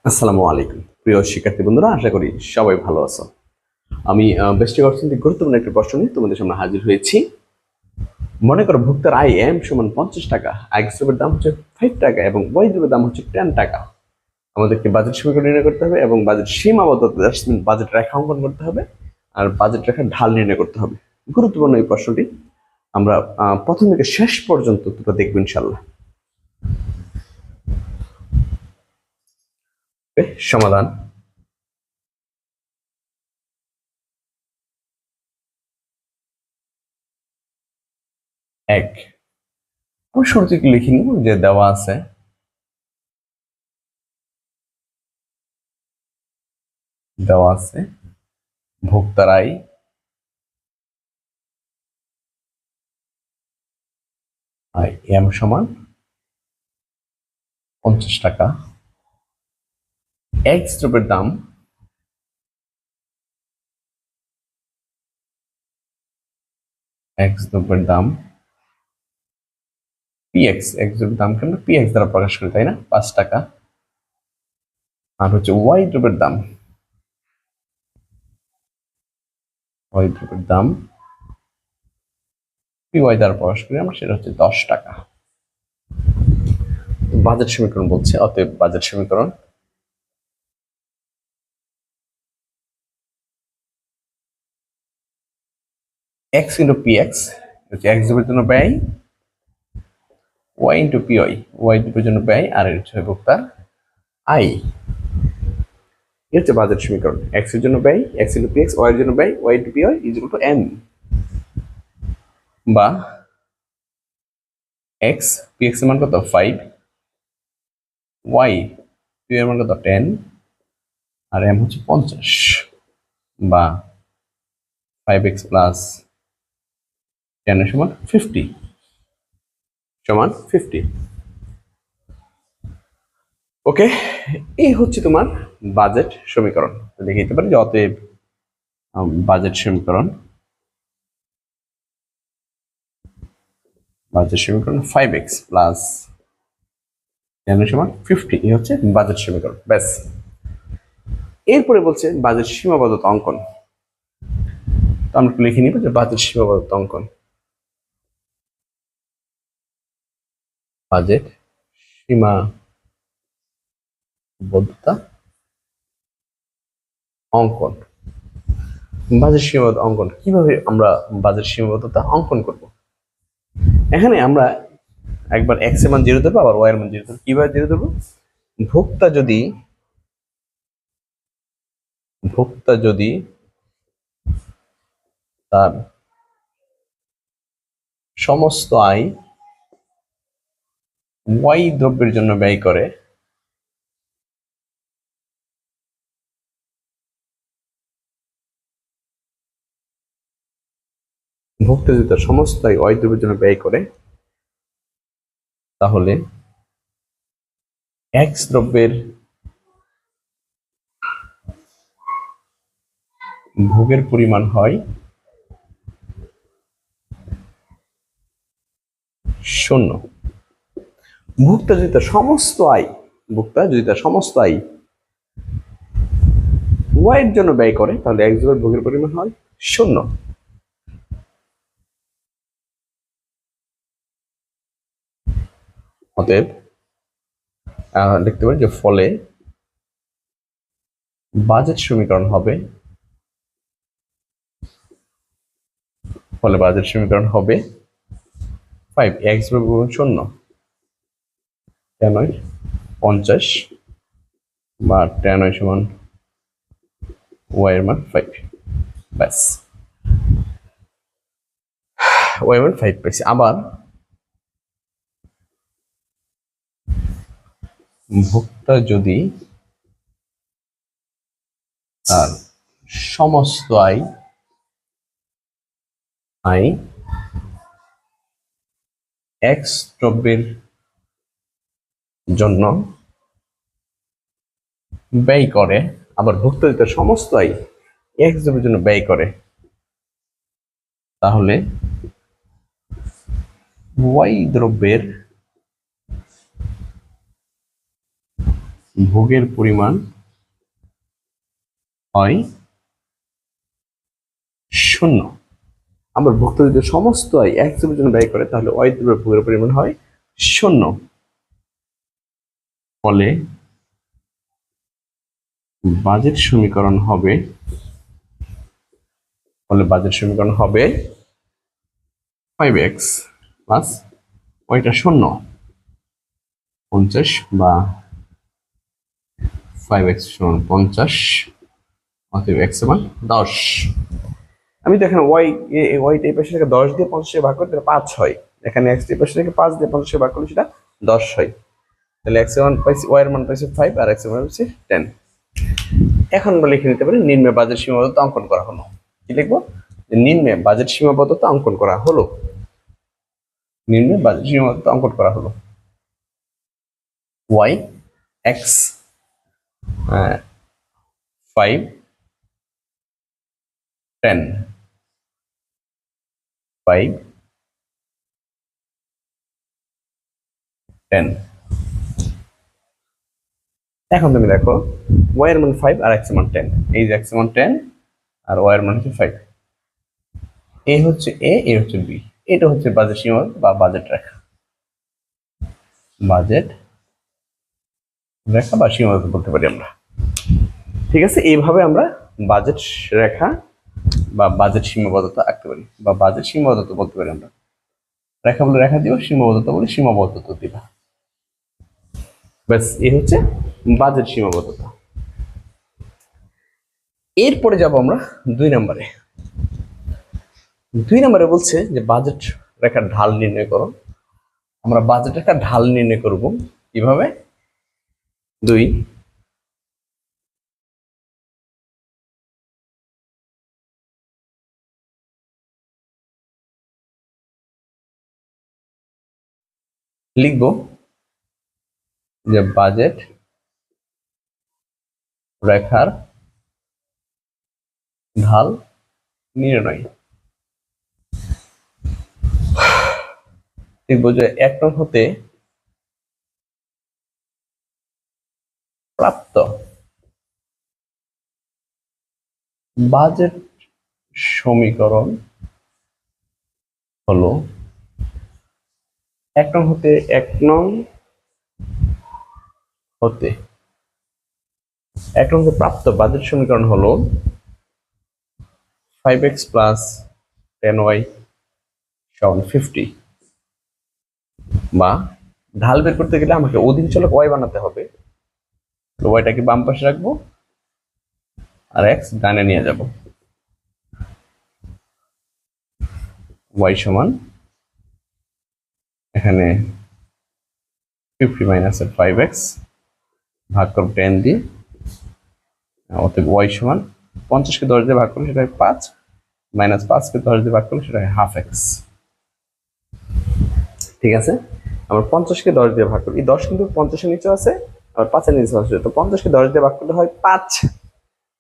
আসসালামু আলাইকুম প্রিয় শিক্ষার্থী বন্ধুরা, আশা করি সবাই ভালো আছো। আমি ব্যষ্টিক অর্থনৈতিক গুরুত্বপূর্ণ একটা প্রশ্ন নিয়ে তোমাদের সামনে হাজির হয়েছি। মনে করো ভোক্তার আয় এম সমান 50 টাকা, এক্স দ্রব্যের দাম হচ্ছে 5 টাকা এবং ওয়াই দ্রব্যের দাম হচ্ছে 10 টাকা। আমাদেরকে বাজেট সমীকরণ নির্ণয় করতে হবে এবং বাজেট সীমাবদ্ধতা বাজেট রেখা অঙ্কন করতে হবে আর বাজেট রেখার ঢাল নির্ণয় করতে হবে। গুরুত্বপূর্ণ এই প্রশ্নটি আমরা প্রথম থেকে শেষ পর্যন্ত তোমরা দেখবো ইনশাল্লাহ। সমাধান এক। আমি শুরু থেকে লিখে নিব যে দেওয়া আছে ভোক্তার আয় এম সমান 50 টাকা, এক্স দ্রব্যের দাম এক্স দ্রব্যের দামকে আমরা পিএক্স দ্বারা প্রকাশ করি, তাই না? 5 টাকা। আর হচ্ছে ওয়াই দ্রব্যের দাম পিওয়াই দ্বারা প্রকাশ করি আমরা, সেটা হচ্ছে 10 টাকা। বাজেট সমীকরণ বলছে, অতএব বাজেট সমীকরণ এক্স ইন্টু পিএক্স হচ্ছে এক্স দ্রব্যের জন্য ব্যয়, ওয়াই ইন্টু পিওয়াই ওয়াই দ্রব্যের জন্য ব্যয়, আর এর হচ্ছে ভোক্তার আই। এর হচ্ছে বাজেট সমীকরণ। এক্স এর জন্য ব্যয় এক্স ইন্টু পিএক্স, ওয়াই এর জন্য ব্যয় Y into PY is equal to M, বা এক্স পিএক্স এর মান কত 5, ওয়াই পিও এর মান কত 10, আর এম হচ্ছে 50, বা 5x প্লাস 10 সমান 50 ওকে, এই হচ্ছে তোমার বাজেট সমীকরণ। দেখে দিতে পারি যে অতএব বাজেট সমীকরণ 5x প্লাস 10 সমান 50, এই হচ্ছে বাজেট সমীকরণ। ব্যাস। এরপরে বলছে বাজেট সীমাবদ্ধতা অঙ্কন। তো আমরা লিখে নিব যে বাজেট সীমাবদ্ধতা অঙ্কন, বাজেট সীমাবদ্ধতা অঙ্কন। বাজেট সীমাবদ্ধতা অঙ্কন কিভাবে আমরা বাজেট সীমাবদ্ধতা অঙ্কন করব? এখানে আমরা একবার এক্স এর মান 0 ধরবো, আবার ওয়াই এর মান 0 ধরবো। কিভাবে 0 ধরবো? ভোক্তা যদি তার সমস্ত আয় ওয়াই দ্রব্যের জন্য ব্যয় করে, ভোক্তা যদি তার সমস্ত আয় ওয়াই দ্রব্যের জন্য ব্যয় করে, তাহলে এক্স দ্রব্যের ভোগের পরিমাণ হয় 0। ভোক্তা যদি তার সমস্ত আয় ওয়াই এর জন্য ব্যয় করে, তাহলে এক্স দ্রব্যের ভোগের পরিমাণ হয় 0। অতএব লিখতে পারি যে ফলে বাজেট সমীকরণ হবে 5x গুণ 0 10 50, বা 10 সমান ওয়াই এর মান 5। ব্যাস, ওয়াই এর মান 5 পাইছি। আবার ভোক্তা যদি তার সমস্ত আয় এক্স দ্রব্যের জন্য ব্যয় করে, আবার ভোক্তা যদি তার সমস্ত আয় এক্স দ্রব্যের জন্য ব্যয় করে, তাহলে ওয়াই দ্রব্যের ভোগের পরিমাণ হয় 0। আমার ভুক্ত যদি সমস্ত আয় 1 জিরোর জন্য ব্যয় করে তাহলে ওয়াই দ্রব্যের ভোগের পরিমাণ হয় 0। ফলে বাজেট সমীকরণ হবে 5x প্লাস ওইটা 0 50 বা 5x সমান 50, অতএব x সমান 10। আমি তো এখানে ওয়াইটা এই পাশে থেকে 10 দিয়ে 50 ভাগ করলে 5 হয়, এখানে x এই পাশে থেকে 5 দিয়ে 50 ভাগ করলে সেটা 10 হয়। তাহলে x এর মান পাইছি, y এর মান পাইছি 5 আর x এর মান পাইছি 10। এখন আমরা লিখে নিতে পারি নিম্নে বাজেট সীমাবদ্ধতা অঙ্কন করা হলো। কি লিখবো? নিম্নে বাজেট সীমাবদ্ধতা অঙ্কন করা হলো। নিম্নে বাজেট সীমাবদ্ধতা অঙ্কন করা হলো। y x 5 10 5 10। এখন তুমি দেখো y এর মান 5 আর x এর মান 10, এই যে x এর মান 10 আর y এর মান হচ্ছে 5, এ হচ্ছে এ হচ্ছে বি, এটা হচ্ছে বাজেট সীমাবদ্ধ বা বাজেট রেখা, বাজেট রেখা বা সীমাবদ্ধ বলতে পারি আমরা। ঠিক আছে, এইভাবে আমরা বাজেট রেখা বা বাজেট সীমাবদ্ধতা আঁকতে পারি বা বাজেট সীমাবদ্ধতা বলতে পারি আমরা। রেখা বলে রেখা দিও, সীমাবদ্ধতা বলে সীমাবদ্ধতা দিবা। ব্যাস, এই হচ্ছে বাজেট সীমাবদ্ধতা। এরপরে যাব আমরা 2 নম্বরে। 2 নম্বরে বলছে যে বাজেট রেখার ঢাল নির্ণয় করো। আমরা বাজেট রেখার ঢাল নির্ণয় করব কিভাবে? 2 লিখব যে বাজেট রেখার ঢাল নির্ণয়। লিখব যে 1 নং হতে প্রাপ্ত বাজেট সমীকরণ হলো 1 নং হতে 1 নং হতে প্রাপ্ত বাজেট সমীকরণ হলো 5x প্লাস 10y সমান 50। বা ঢাল বের করতে গেলে আমাকে অধীন চলক y বানাতে হবে, ওয়াইটাকে বাম পাশে রাখবো আর x ডানে নিয়ে যাব। y সমান এখানে 50 মাইনাস 5x ভাগ করব 10 দিয়ে, অতএব y সমান 50 কে 10 দিয়ে ভাগ করলে সেটা হয় 5 মাইনাস 5 কে 10 দিয়ে ভাগ করলে সেটা হয় হাফ x। ঠিক আছে, আমরা 50 কে 10 দিয়ে ভাগ করি, এই 10 কিন্তু 50 এর নিচে আছে আর 5 এর নিচে আছে, তো 50 কে 10 দিয়ে ভাগ করলে হয় 5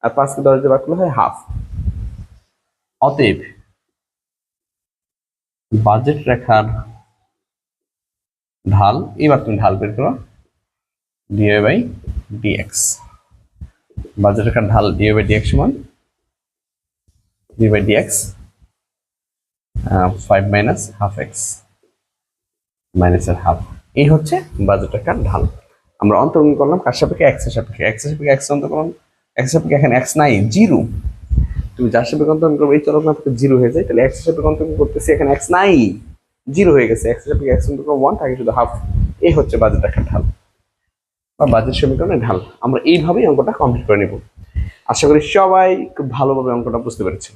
আর 5 কে 10 দিয়ে ভাগ করলে হয় হাফ। অতএব বাজেট রেখার ঢাল, এবার তুমি ঢাল বের করো, dy বাই dx। বাজেট রেখার ঢাল dy বাই dx সমান d by dx 5 minus half x minus এর হাফ। এই হচ্ছে বাজেট রেখার ঢাল। আমরা অন্তর্গণ করলাম কার সাপেক্ষে? x এর সাপেক্ষে। x এর সাপেক্ষে x অন্তর্গণ করলাম, x এর সাপেক্ষে এখানে x নাই, 0। তুমি যার সাপেক্ষে অন্তর্গণ করবে এই চলক না থেকে 0 হয়ে যায়, তাহলে x এর সাপেক্ষে অন্তর্গণ করতেছি, এখানে x নাই, 0 হয়ে গেছে। x এর সাপেক্ষে x অন্তর্গণ 1 থাকে শুধু হাফ। এই হচ্ছে বাজেট রেখার ঢাল বা বাজেট সমীকরণের ঢাল। আমরা এইভাবেই অঙ্কটা কমপ্লিট করে নেব। আশা করি সবাই খুব ভালোভাবে অঙ্কটা বুঝতে পেরেছে।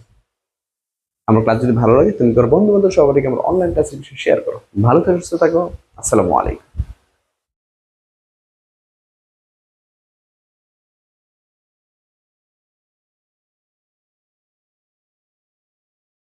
আমার ক্লাস যদি ভালো লাগে তুমি তোমার বন্ধু বান্ধব সবাইকে আমার অনলাইন ক্লাসের বিষয়ে শেয়ার করো। ভালো থাকো, সুস্থ থাকো। আসসালামু আলাইকুম।